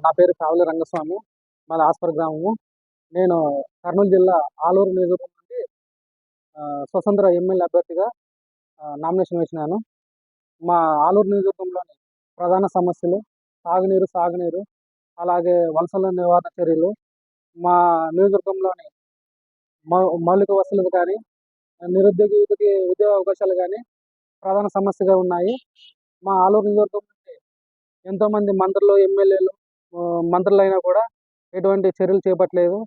నా పేరు కావలి రంగస్వామి. మాది ఆస్పర్ గ్రామము. నేను కర్నూలు జిల్లా ఆలూరు నియోజకవర్గం నుండి స్వతంత్ర ఎమ్మెల్యే అభ్యర్థిగా నామినేషన్ వేసినాను. మా ఆలూరు నియోజకవర్గంలోని ప్రధాన సమస్యలు సాగునీరు, అలాగే వలసల నివారణ చర్యలు, మా నియోజకవర్గంలోని మౌలిక వసతులు కానీ, నిరుద్యోగ యువతకి ఉద్యోగ అవకాశాలు కానీ ప్రధాన సమస్యగా ఉన్నాయి. మా ఆలూరు నియోజకవర్గం నుండి ఎంతోమంది మంత్రులు, ఎమ్మెల్యేలు మంత్రులైనా కూడా ఎటువంటి చర్యలు చేపట్టలేదు.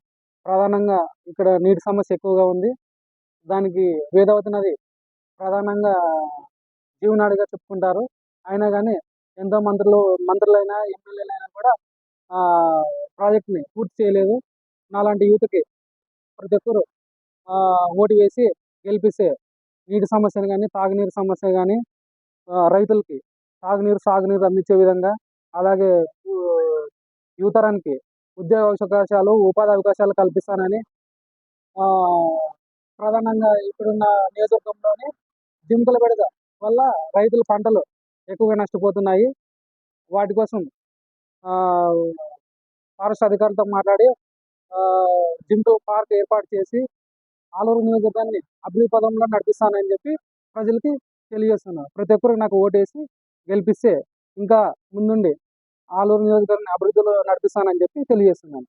ప్రధానంగా ఇక్కడ నీటి సమస్య ఎక్కువగా ఉంది. దానికి వేదావతి నది ప్రధానంగా జీవనాడిగా చెప్పుకుంటారు. అయినా కానీ ఎంతో మంత్రులైనా, ఎమ్మెల్యేలైనా కూడా ఆ ప్రాజెక్ట్ని పూర్తి చేయలేదు. నాలాంటి యూత్కి ప్రతి ఒక్కరు ఓటు వేసి గెలిపిస్తే నీటి సమస్యను కానీ, తాగునీరు సమస్య కానీ, రైతులకి సాగునీరు అందించే విధంగా, అలాగే యువతరానికి ఉద్యోగ అవకాశాలు, ఉపాధి అవకాశాలు కల్పిస్తానని ప్రధానంగా ఇప్పుడున్న నియోజకవర్గంలోని జింకల బెడద వల్ల రైతుల పంటలు ఎక్కువగా నష్టపోతున్నాయి. వాటి కోసం ఫారెస్ట్ అధికారులతో మాట్లాడి జింకల పార్క్ ఏర్పాటు చేసి ఆలూరు నియోజకవర్గాన్ని అభివృద్ధి పదంలో నడిపిస్తానని చెప్పి ప్రజలకి తెలియజేస్తున్నాను. ప్రతి ఒక్కరు నాకు ఓటేసి గెలిపిస్తే ఇంకా ముందుండి ఆలూరు నియోజకవర్గాన్ని అభివృద్ధిలో నడిపిస్తానని చెప్పి తెలియజేస్తున్నాను.